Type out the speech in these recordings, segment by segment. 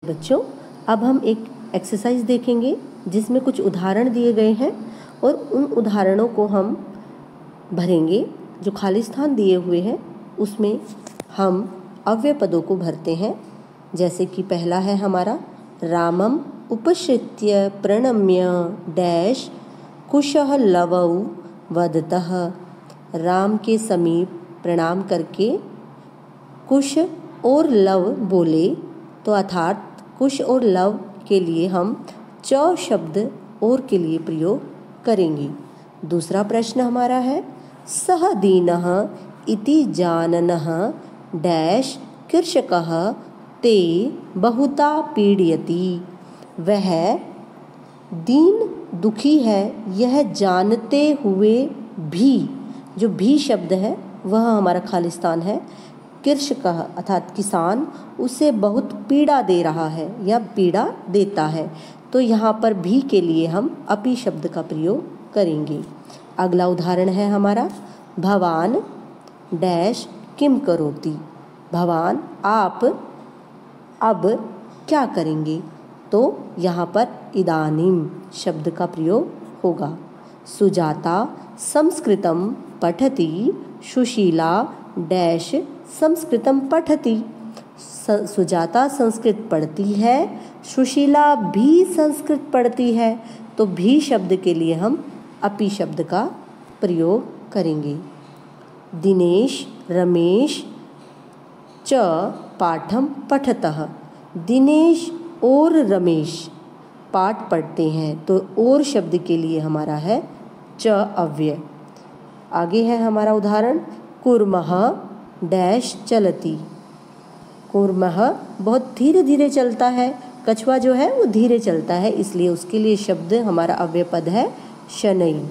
बच्चों, अब हम एक एक्सरसाइज देखेंगे जिसमें कुछ उदाहरण दिए गए हैं और उन उदाहरणों को हम भरेंगे। जो खाली स्थान दिए हुए हैं उसमें हम अव्यय पदों को भरते हैं। जैसे कि पहला है हमारा रामम उपश्रित्य प्रणम्य डैश कुशः लवौ वदतः। राम के समीप प्रणाम करके कुश और लव बोले, तो अर्थात कुश और लव के लिए हम च शब्द और के लिए प्रयोग करेंगे। दूसरा प्रश्न हमारा है सह दीनः इति जाननः डैश कृषकः ते बहुता पीड़यति। वह दीन दुखी है यह जानते हुए भी, जो भी शब्द है वह हमारा खाली स्थान है। कृषकः अर्थात किसान उसे बहुत पीड़ा दे रहा है या पीड़ा देता है, तो यहाँ पर भी के लिए हम अपि शब्द का प्रयोग करेंगे। अगला उदाहरण है हमारा भवान डैश किम करोति। भवान आप अब क्या करेंगे, तो यहाँ पर इदानीम शब्द का प्रयोग होगा। सुजाता संस्कृतं पठति सुशीला डैश संस्कृतं पठति। सुजाता संस्कृत पढ़ती है, सुशीला भी संस्कृत पढ़ती है, तो भी शब्द के लिए हम अपि शब्द का प्रयोग करेंगे। दिनेश रमेश च पाठम पठतः। दिनेश और रमेश पाठ पढ़ते हैं, तो और शब्द के लिए हमारा है च अव्यय। आगे है हमारा उदाहरण कुर्मः डैश चलती। कुर्मः बहुत धीरे धीरे चलता है, कछुआ जो है वो धीरे चलता है, इसलिए उसके लिए शब्द हमारा अव्यय पद है शनैः।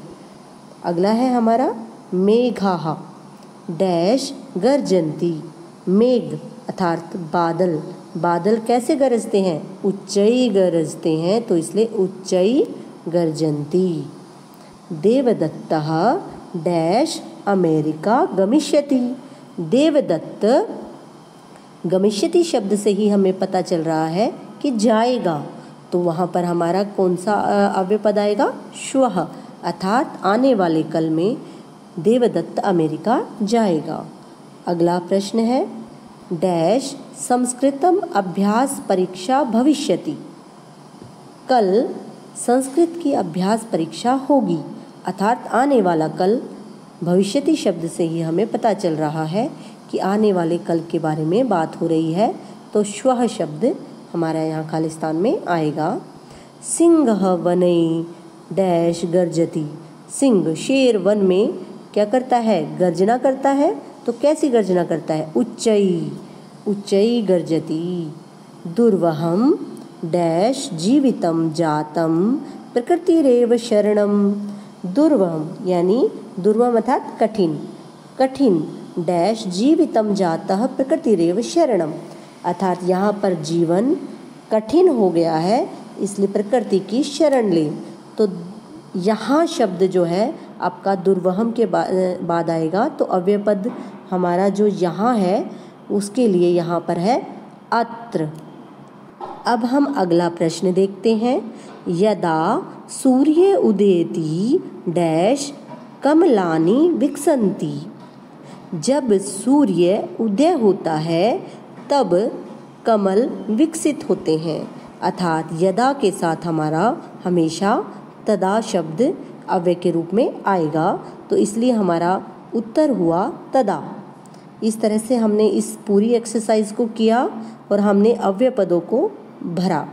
अगला है हमारा मेघाः डैश गर्जन्ति। मेघ अर्थात बादल, बादल कैसे गरजते हैं, उच्चै गरजते हैं, तो इसलिए उच्चै गर्जन्ति। देवदत्तः डैश अमेरिका गमिष्यति। देवदत्त गमिष्यति शब्द से ही हमें पता चल रहा है कि जाएगा, तो वहाँ पर हमारा कौन सा अव्यय पद आएगा, श्वः अर्थात आने वाले कल में देवदत्त अमेरिका जाएगा। अगला प्रश्न है डैश संस्कृतम अभ्यास परीक्षा भविष्यति। कल संस्कृत की अभ्यास परीक्षा होगी, अर्थात आने वाला कल। भविष्यति शब्द से ही हमें पता चल रहा है कि आने वाले कल के बारे में बात हो रही है, तो श्वः शब्द हमारा यहाँ खाली स्थान में आएगा। सिंहः वने डैश गर्जति। सिंह शेर वन में क्या करता है, गर्जना करता है, तो कैसी गर्जना करता है, उच्चै उच्चै गर्जति। दुर्वहं डैश जीवितं जातं प्रकृतिरेव शरणं। दुर्वहं यानी दुर्वहम अर्थात कठिन, कठिन डैश जीवितं जातः प्रकृतिरेव शरणम। अर्थात यहाँ पर जीवन कठिन हो गया है, इसलिए प्रकृति की शरण ले। तो यहाँ शब्द जो है आपका दुर्वहम के बाद आएगा, तो अव्यय पद हमारा जो यहाँ है उसके लिए यहाँ पर है अत्र। अब हम अगला प्रश्न देखते हैं यदा सूर्य उदेति डैश कमलानि विकसन्ति। जब सूर्य उदय होता है तब कमल विकसित होते हैं, अर्थात यदा के साथ हमारा हमेशा तदा शब्द अव्यय के रूप में आएगा, तो इसलिए हमारा उत्तर हुआ तदा। इस तरह से हमने इस पूरी एक्सरसाइज को किया और हमने अव्यय पदों को भरा।